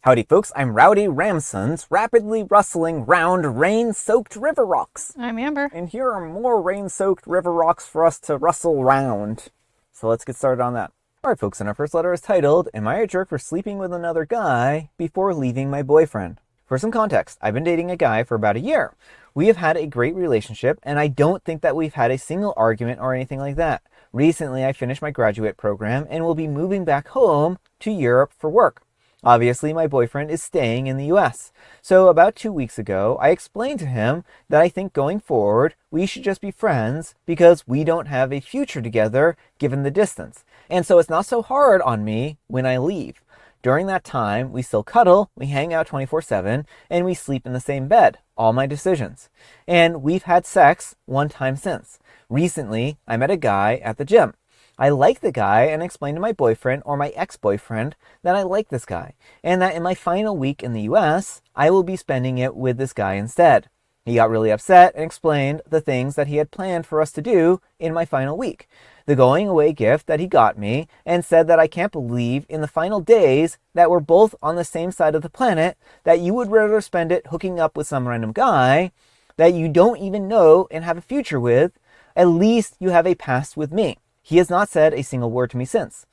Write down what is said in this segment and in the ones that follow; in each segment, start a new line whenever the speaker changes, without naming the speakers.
Howdy folks, I'm Rowdy Ramson's rapidly rustling round rain-soaked river rocks.
I'm Amber.
And here are more rain-soaked river rocks for us to rustle round. So let's get started on that. Alright folks, and our first letter is titled, Am I a jerk for sleeping with another guy before leaving my boyfriend? For some context, I've been dating a guy for about a year. We have had a great relationship, and I don't think that we've had a single argument or anything like that. Recently, I finished my graduate program and will be moving back home to Europe for work. Obviously, my boyfriend is staying in the US. So about 2 weeks ago, I explained to him that I think going forward, we should just be friends because we don't have a future together given the distance. And so it's not so hard on me when I leave. During that time, we still cuddle, we hang out 24/7, and we sleep in the same bed. All my decisions. And we've had sex one time since. Recently, I met a guy at the gym. I like the guy and explained to my boyfriend or my ex-boyfriend that I like this guy and that in my final week in the US, I will be spending it with this guy instead. He got really upset and explained the things that he had planned for us to do in my final week. The going away gift that he got me and said that I can't believe in the final days that we're both on the same side of the planet that you would rather spend it hooking up with some random guy that you don't even know and have a future with. At least you have a past with me. He has not said a single word to me since.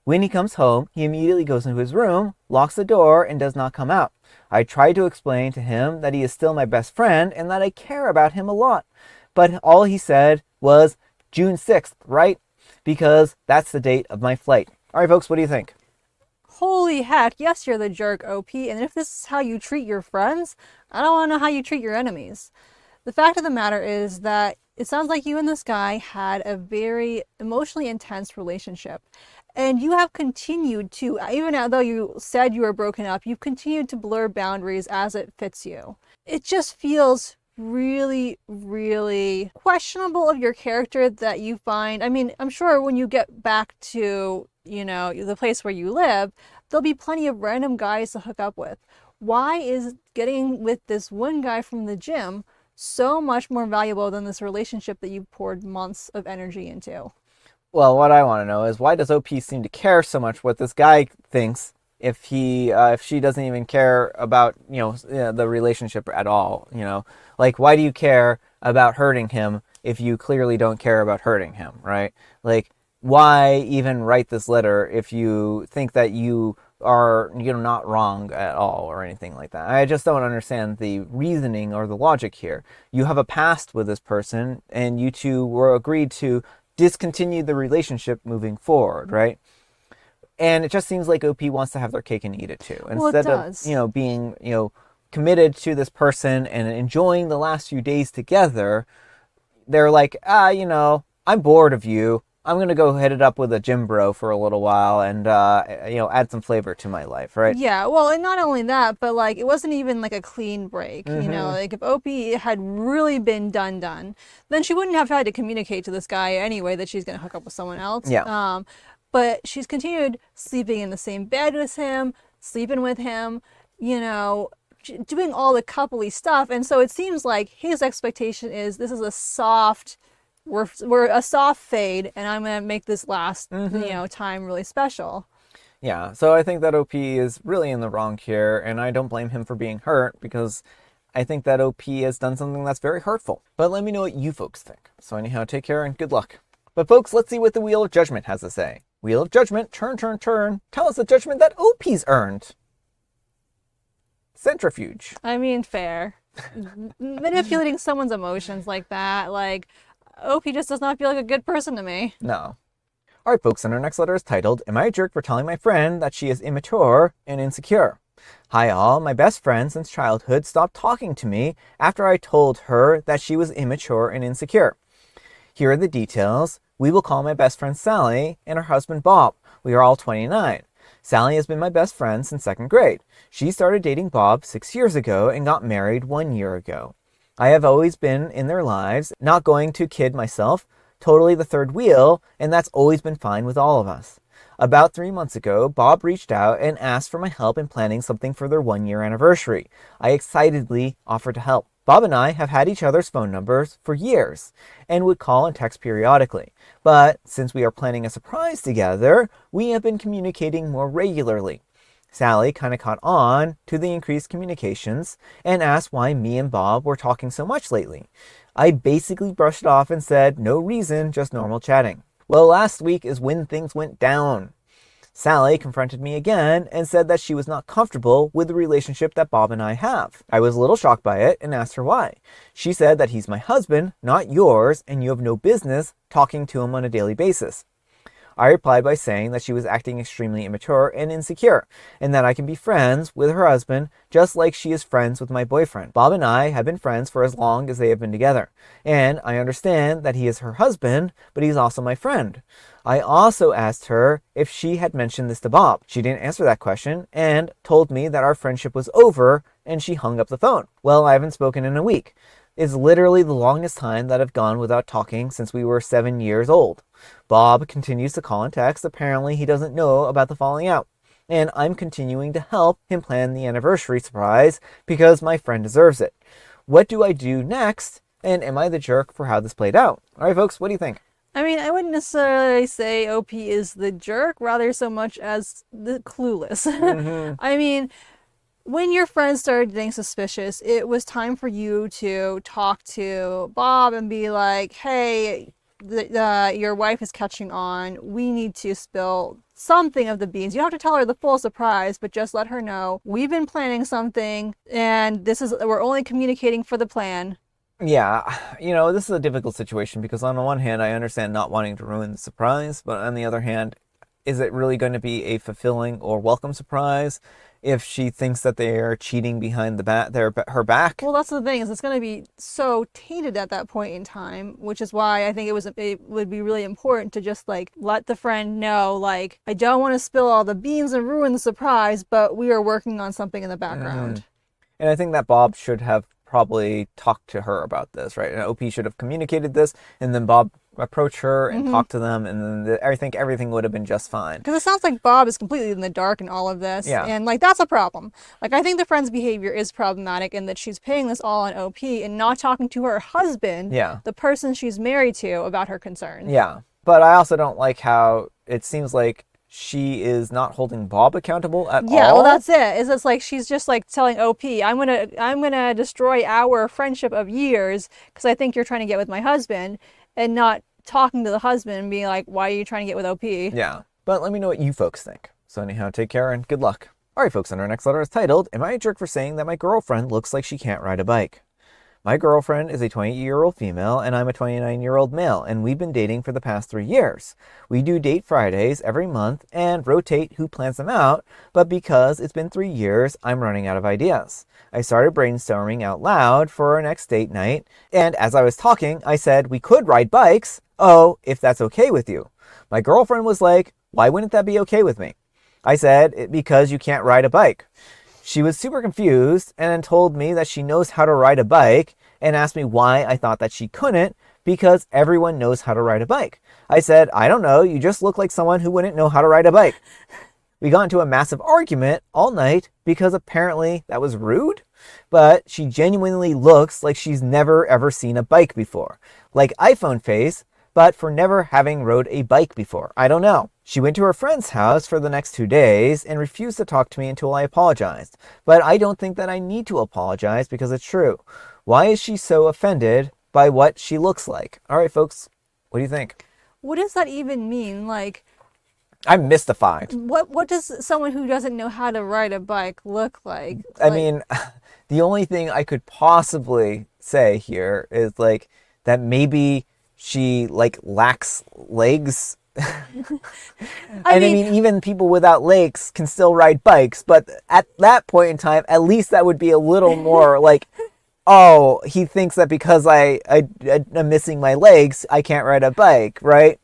When he comes home, he immediately goes into his room, locks the door, and does not come out. I tried to explain to him that he is still my best friend and that I care about him a lot. But all he said was June 6th, right? Because that's the date of my flight. All right, folks, what do you think?
Holy heck, yes, you're the jerk, OP. And if this is how you treat your friends, I don't want to know how you treat your enemies. The fact of the matter is that it sounds like you and this guy had a very emotionally intense relationship. And you have continued to, even though you said you were broken up, you've continued to blur boundaries as it fits you. It just feels really, really questionable of your character that you find. I mean, I'm sure when you get back to, the place where you live, there'll be plenty of random guys to hook up with. Why is getting with this one guy from the gym so much more valuable than this relationship that you've poured months of energy into?
Well, what I want to know is why does OP seem to care so much what this guy thinks if she doesn't even care about the relationship at all? Like, why do you care about hurting him if you clearly don't care about hurting him, right? Like, why even write this letter if you think that you are not wrong at all or anything like that? I just don't understand the reasoning or the logic here. You have a past with this person and you two were agreed to discontinue the relationship moving forward, right? And it just seems like OP wants to have their cake and eat it too.
Well, it does.
Of being committed to this person and enjoying the last few days together, they're like, I'm bored of you. I'm going to go hit it up with a gym bro for a little while and, add some flavor to my life, right?
Yeah, well, and not only that, but like, it wasn't even like a clean break, like if OP had really been done, then she wouldn't have had to communicate to this guy anyway that she's going to hook up with someone else.
Yeah.
But she's continued sleeping in the same bed with him, sleeping with him, doing all the coupley stuff. And so it seems like his expectation is this is a soft, we're a soft fade, and I'm gonna make this last time really special.
Yeah, so I think that OP is really in the wrong here, and I don't blame him for being hurt because I think that OP has done something that's very hurtful. But let me know what you folks think. So anyhow, take care and good luck. But folks, let's see what the Wheel of Judgment has to say. Wheel of Judgment, turn, turn, turn. Tell us the judgment that OP's earned. Centrifuge.
I mean, fair. Manipulating someone's emotions like that, like, OP just does not feel like a good person to me.
No. Alright folks, and our next letter is titled, Am I a jerk for telling my friend that she is immature and insecure? Hi all, my best friend since childhood stopped talking to me after I told her that she was immature and insecure. Here are the details. We will call my best friend Sally and her husband Bob. We are all 29. Sally has been my best friend since 2nd grade. She started dating Bob 6 years ago and got married 1 year ago. I have always been in their lives, not going to kid myself, totally the third wheel, and that's always been fine with all of us. About 3 months ago, Bob reached out and asked for my help in planning something for their 1-year anniversary. I excitedly offered to help. Bob and I have had each other's phone numbers for years and would call and text periodically. But since we are planning a surprise together, we have been communicating more regularly. Sally kind of caught on to the increased communications and asked why me and Bob were talking so much lately. I basically brushed it off and said, no reason, just normal chatting. Well, last week is when things went down. Sally confronted me again and said that she was not comfortable with the relationship that Bob and I have. I was a little shocked by it and asked her why. She said that he's my husband, not yours, and you have no business talking to him on a daily basis. I replied by saying that she was acting extremely immature and insecure, and that I can be friends with her husband just like she is friends with my boyfriend. Bob and I have been friends for as long as they have been together, and I understand that he is her husband, but he's also my friend. I also asked her if she had mentioned this to Bob. She didn't answer that question and told me that our friendship was over, and she hung up the phone. Well, I haven't spoken in a week. It's literally the longest time that I've gone without talking since we were 7 years old. Bob continues to call and text. Apparently, he doesn't know about the falling out. And I'm continuing to help him plan the anniversary surprise because my friend deserves it. What do I do next? And am I the jerk for how this played out? All right, folks, what do you think?
I mean, I wouldn't necessarily say OP is the jerk, rather so much as the clueless. I mean, when your friends started getting suspicious, it was time for you to talk to Bob and be like, hey, your wife is catching on. We need to spill something of the beans. You don't have to tell her the full surprise, but just let her know we've been planning something and we're only communicating for the plan.
Yeah, this is a difficult situation because on the one hand, I understand not wanting to ruin the surprise, but on the other hand, is it really going to be a fulfilling or welcome surprise if she thinks that they are cheating behind her back?
Well, that's the thing, is it's going to be so tainted at that point in time, which is why I think it would be really important to just like let the friend know, like, I don't want to spill all the beans and ruin the surprise, but we are working on something in the background.
And I think that Bob should have probably talked to her about this, right? And OP should have communicated this, and then Bob approach her and talk to them, and then I think everything would have been just fine.
Because it sounds like Bob is completely in the dark in all of this.
Yeah.
And like, that's a problem. Like, I think the friend's behavior is problematic in that she's paying this all on OP and not talking to her husband, the person she's married to, about her concerns.
Yeah. But I also don't like how it seems like she is not holding Bob accountable at all.
Yeah, well, that's it. It's like she's just like telling OP, I'm gonna destroy our friendship of years because I think you're trying to get with my husband, and not talking to the husband and being like, why are you trying to get with OP?
Yeah, but let me know what you folks think. So anyhow, take care and good luck. All right, folks, and our next letter is titled, Am I a Jerk for Saying That My Girlfriend Looks Like She Can't Ride a Bike? My girlfriend is a 28-year-old female, and I'm a 29-year-old male, and we've been dating for the past 3 years. We do date Fridays every month and rotate who plans them out, but because it's been 3 years, I'm running out of ideas. I started brainstorming out loud for our next date night, and as I was talking, I said we could ride bikes. Oh, if that's okay with you. My girlfriend was like, why wouldn't that be okay with me? I said, because you can't ride a bike. She was super confused and then told me that she knows how to ride a bike and asked me why I thought that she couldn't, because everyone knows how to ride a bike. I said, I don't know, you just look like someone who wouldn't know how to ride a bike. We got into a massive argument all night because apparently that was rude, but she genuinely looks like she's never ever seen a bike before. Like iPhone face, but for never having rode a bike before. I don't know. She went to her friend's house for the next 2 days and refused to talk to me until I apologized. But I don't think that I need to apologize because it's true. Why is she so offended by what she looks like? All right, folks, what do you think?
What does that even mean? Like,
I'm mystified.
What does someone who doesn't know how to ride a bike look like?
I mean, the only thing I could possibly say here is like that maybe she like lacks legs. I mean, even people without legs can still ride bikes, but at that point in time, at least that would be a little more like, oh, he thinks that because I'm missing my legs, I can't ride a bike, right?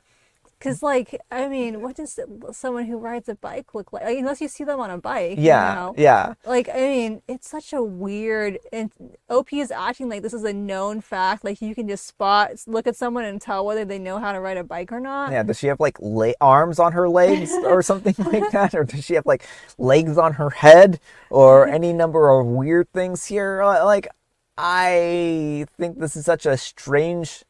Because, like, I mean, what does someone who rides a bike look like? Unless you see them on a bike.
Yeah, yeah.
Like, I mean, it's such a weird... And OP is acting like this is a known fact. Like, you can just look at someone and tell whether they know how to ride a bike or not.
Yeah, does she have, like, arms on her legs or something like that? Or does she have, like, legs on her head? Or any number of weird things here? Like, I think this is such a strange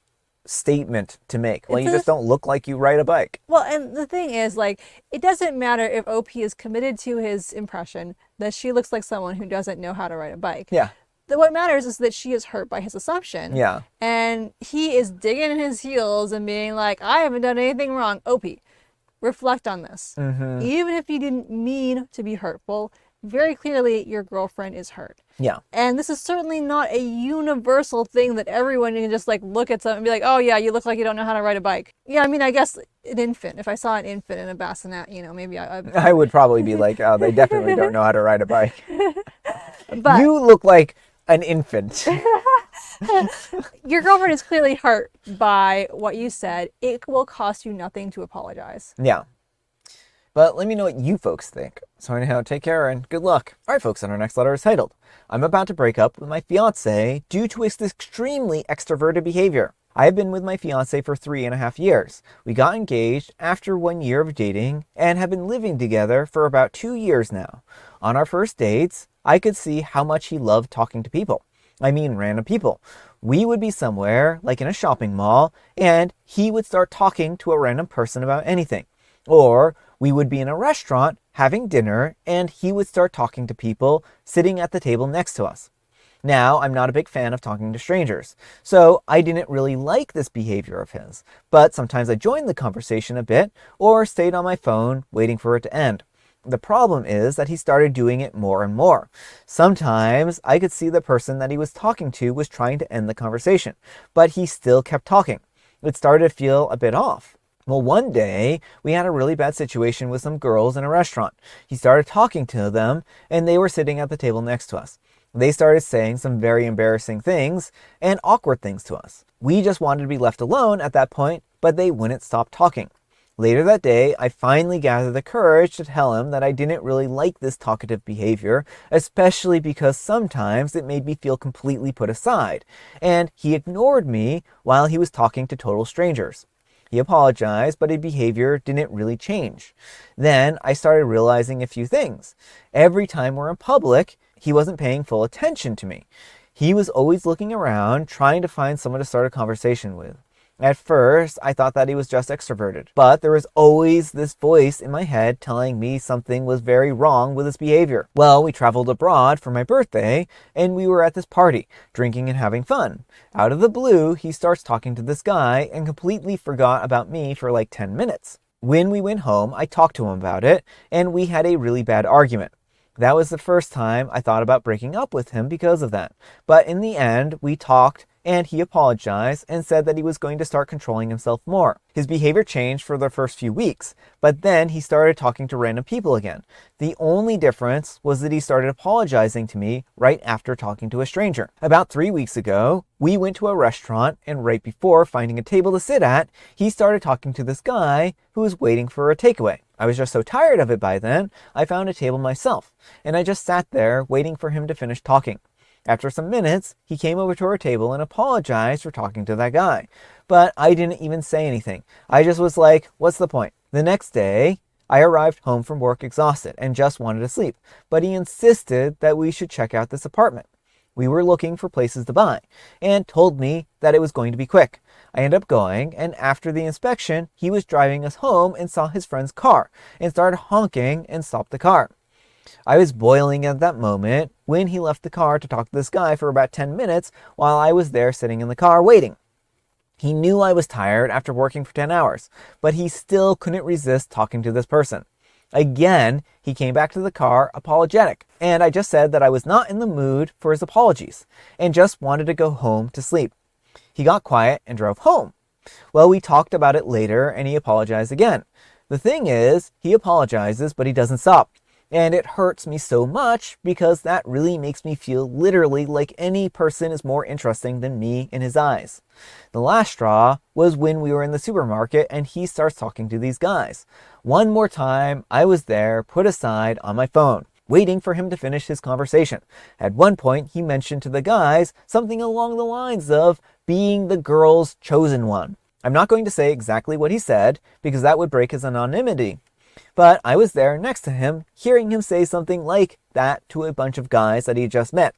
statement to make. Well,
It's
you just don't look like you ride a bike.
Well, and the thing is, like, it doesn't matter if OP is committed to his impression that she looks like someone who doesn't know how to ride a bike.
Yeah.
What matters is that she is hurt by his assumption.
Yeah.
And he is digging in his heels and being like, I haven't done anything wrong. OP, reflect on this. Even if you didn't mean to be hurtful, very clearly your girlfriend is hurt.
Yeah.
And this is certainly not a universal thing that everyone can just like look at something and be like, oh yeah, you look like you don't know how to ride a bike. Yeah, I mean, I guess an infant, if I saw an infant in a bassinet, you know, maybe
I would probably be like, oh, they definitely don't know how to ride a bike.
But
You look like an infant.
your girlfriend is clearly hurt by what you said. It will cost you nothing to apologize.
Yeah. But let me know what you folks think. So anyhow, take care and good luck. All right, folks, and our next letter is titled, I'm about to break up with my fiance due to his extremely extroverted behavior. I have been with my fiance for 3.5 years. We got engaged after 1 year of dating and have been living together for about 2 years now. On our first dates, I could see how much he loved talking to people. I mean, random people. We would be somewhere, like in a shopping mall, and he would start talking to a random person about anything. Or we would be in a restaurant having dinner and he would start talking to people sitting at the table next to us. Now, I'm not a big fan of talking to strangers, so I didn't really like this behavior of his, but sometimes I joined the conversation a bit or stayed on my phone waiting for it to end. The problem is that he started doing it more and more. Sometimes I could see the person that he was talking to was trying to end the conversation, but he still kept talking. It started to feel a bit off. Well, one day, we had a really bad situation with some girls in a restaurant. He started talking to them, and they were sitting at the table next to us. They started saying some very embarrassing things and awkward things to us. We just wanted to be left alone at that point, but they wouldn't stop talking. Later that day, I finally gathered the courage to tell him that I didn't really like this talkative behavior, especially because sometimes it made me feel completely put aside, and he ignored me while he was talking to total strangers. He apologized, but his behavior didn't really change. Then I started realizing a few things. Every time we're in public, he wasn't paying full attention to me. He was always looking around, trying to find someone to start a conversation with. At first, I thought that he was just extroverted, but there was always this voice in my head telling me something was very wrong with his behavior. Well, we traveled abroad for my birthday, and we were at this party, drinking and having fun. Out of the blue, he starts talking to this guy and completely forgot about me for like 10 minutes. When we went home, I talked to him about it, and we had a really bad argument. That was the first time I thought about breaking up with him because of that. But in the end, we talked and he apologized and said that he was going to start controlling himself more. His behavior changed for the first few weeks, but then he started talking to random people again. The only difference was that he started apologizing to me right after talking to a stranger. About 3 weeks ago, we went to a restaurant, and right before finding a table to sit at, he started talking to this guy who was waiting for a takeaway. I was just so tired of it by then, I found a table myself, and I just sat there waiting for him to finish talking. After some minutes, he came over to our table and apologized for talking to that guy. But I didn't even say anything. I just was like, what's the point? The next day, I arrived home from work exhausted and just wanted to sleep. But he insisted that we should check out this apartment. We were looking for places to buy and told me that it was going to be quick. I ended up going, and after the inspection, he was driving us home and saw his friend's car and started honking and stopped the car. I was boiling at that moment when he left the car to talk to this guy for about 10 minutes while I was there sitting in the car waiting. He knew I was tired after working for 10 hours, but he still couldn't resist talking to this person. Again, he came back to the car apologetic, and I just said that I was not in the mood for his apologies and just wanted to go home to sleep. He got quiet and drove home. Well, we talked about it later and he apologized again. The thing is, he apologizes, but he doesn't stop. And it hurts me so much because that really makes me feel literally like any person is more interesting than me in his eyes. The last straw was when we were in the supermarket and he starts talking to these guys. One more time, I was there, put aside on my phone, waiting for him to finish his conversation. At one point, he mentioned to the guys something along the lines of being the girl's chosen one. I'm not going to say exactly what he said because that would break his anonymity. But I was there next to him, hearing him say something like that to a bunch of guys that he just met.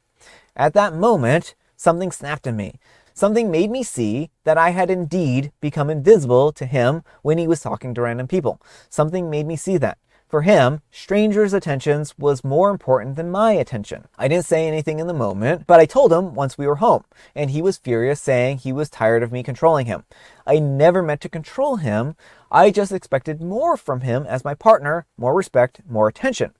At that moment, something snapped in me. Something made me see that I had indeed become invisible to him when he was talking to random people. Something made me see that. For him, strangers' attentions was more important than my attention. I didn't say anything in the moment, but I told him once we were home, and he was furious, saying he was tired of me controlling him. I never meant to control him. I just expected more from him as my partner, more respect, more attention.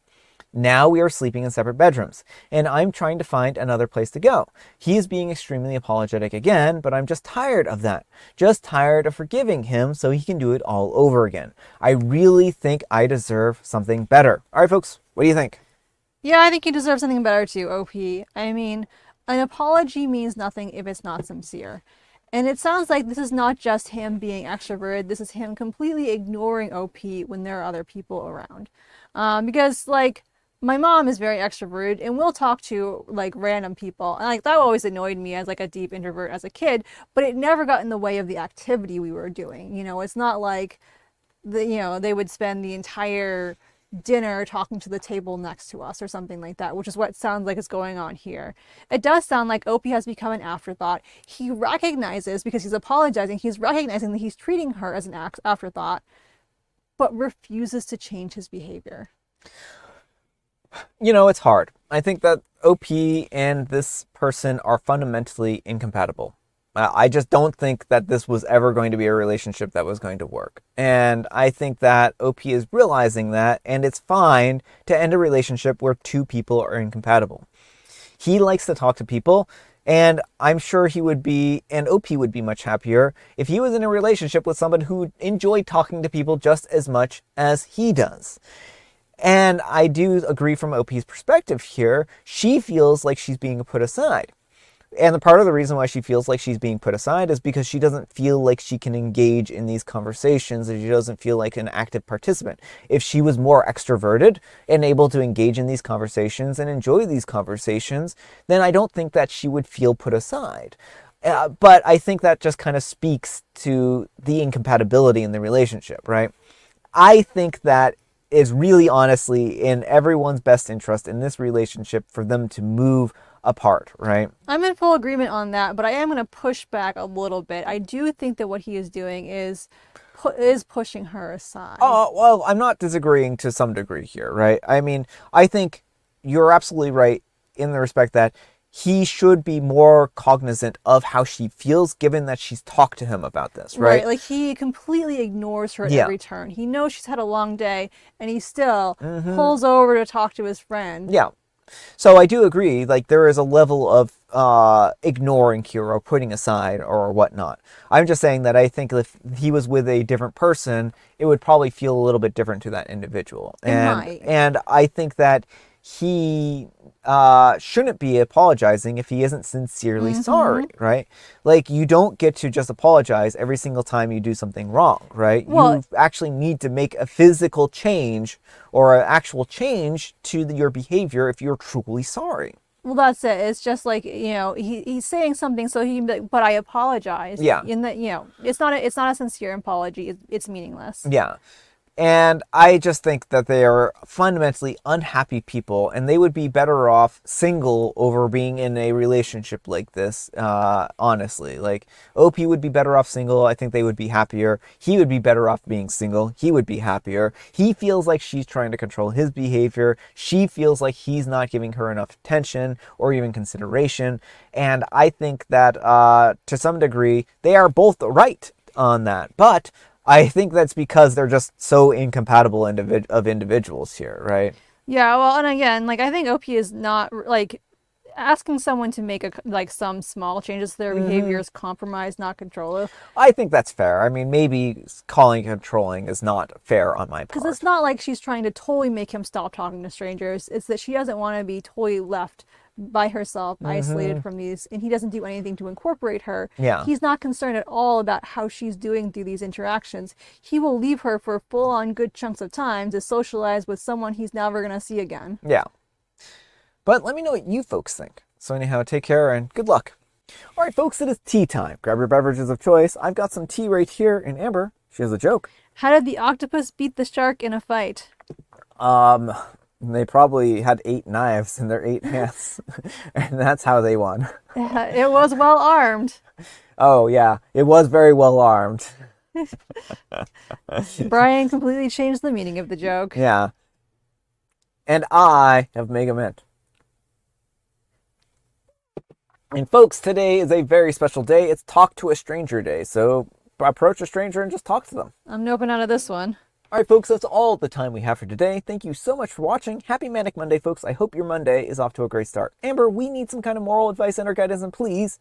Now we are sleeping in separate bedrooms, and I'm trying to find another place to go. He is being extremely apologetic again, but I'm just tired of that. Just tired of forgiving him so he can do it all over again. I really think I deserve something better. All right, folks, what do you think?
Yeah, I think you deserve something better too, OP. I mean, an apology means nothing if it's not sincere. And it sounds like this is not just him being extroverted, this is him completely ignoring OP when there are other people around. Because, like, my mom is very extroverted and will talk to like random people. And like that always annoyed me as like a deep introvert as a kid, but it never got in the way of the activity we were doing. You know, it's not like they would spend the entire dinner talking to the table next to us or something like that, which is what sounds like is going on here. It does sound like Opie has become an afterthought. He recognizes, because he's apologizing, he's recognizing that he's treating her as an afterthought, but refuses to change his behavior.
You know, it's hard. I think that OP and this person are fundamentally incompatible. I just don't think that this was ever going to be a relationship that was going to work. And I think that OP is realizing that, and it's fine to end a relationship where two people are incompatible. He likes to talk to people, and I'm sure he would be, and OP would be much happier if he was in a relationship with someone who enjoyed talking to people just as much as he does. And I do agree from OP's perspective here. She feels like she's being put aside. And the part of the reason why she feels like she's being put aside is because she doesn't feel like she can engage in these conversations, and she doesn't feel like an active participant. If she was more extroverted and able to engage in these conversations and enjoy these conversations, then I don't think that she would feel put aside. But I think that just kind of speaks to the incompatibility in the relationship, right? I think that is really honestly in everyone's best interest in this relationship for them to move apart, right?
I'm in full agreement on that, but I am going to push back a little bit. I do think that what he is doing is pushing her aside.
Oh, well, I'm not disagreeing to some degree here, right? I mean, I think you're absolutely right in the respect that he should be more cognizant of how she feels, given that she's talked to him about this, right?
Right, like he completely ignores her at every turn. He knows she's had a long day, and he still pulls over to talk to his friend.
Yeah. So I do agree, like there is a level of ignoring here or putting aside or whatnot. I'm just saying that I think if he was with a different person, it would probably feel a little bit different to that individual. And I think that he shouldn't be apologizing if he isn't sincerely sorry, right? Like, you don't get to just apologize every single time you do something wrong, right?
Well,
you actually need to make a physical change or an actual change to your behavior if you're truly sorry.
Well, that's it. It's just like, he's saying something so he can be like, but I apologize.
Yeah.
In that, it's not a sincere apology. It's meaningless.
Yeah. And I just think that they are fundamentally unhappy people, and they would be better off single over being in a relationship like this, honestly. Like, OP would be better off single. I think they would be happier. He would be better off being single. He would be happier. He feels like she's trying to control his behavior. She feels like he's not giving her enough attention or even consideration. And I think that, to some degree, they are both right on that. But I think that's because they're just so incompatible of individuals here, right?
Yeah, well, and again, like, I think OP is not, like, asking someone to make some small changes to their behavior is compromise, not control.
I think that's fair. I mean, maybe calling it controlling is not fair on my part.
Because it's not like she's trying to totally make him stop talking to strangers. It's that she doesn't want to be totally left by herself, isolated from these, and he doesn't do anything to incorporate her.
Yeah.
He's not concerned at all about how she's doing through these interactions. He will leave her for full-on good chunks of time to socialize with someone he's never going to see again.
Yeah. But let me know what you folks think. So anyhow, take care and good luck. All right, folks, it is tea time. Grab your beverages of choice. I've got some tea right here, and Amber, she has a joke.
How did the octopus beat the shark in a fight?
They probably had 8 knives in their 8 hands, and that's how they won.
It was well armed.
Oh, yeah, it was very well armed.
Brian completely changed the meaning of the joke.
Yeah. And I have Mega Mint. And folks, today is a very special day. It's Talk to a Stranger Day. So approach a stranger and just talk to them.
I'm noping out of this one.
All right, folks, that's all the time we have for today. Thank you so much for watching. Happy Manic Monday, folks. I hope your Monday is off to a great start. Amber, we need some kind of moral advice and or guidance, and please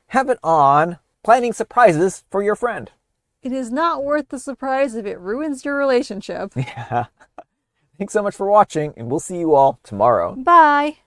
have it on planning surprises for your friend.
It is not worth the surprise if it ruins your relationship.
Yeah. Thanks so much for watching, and we'll see you all tomorrow.
Bye.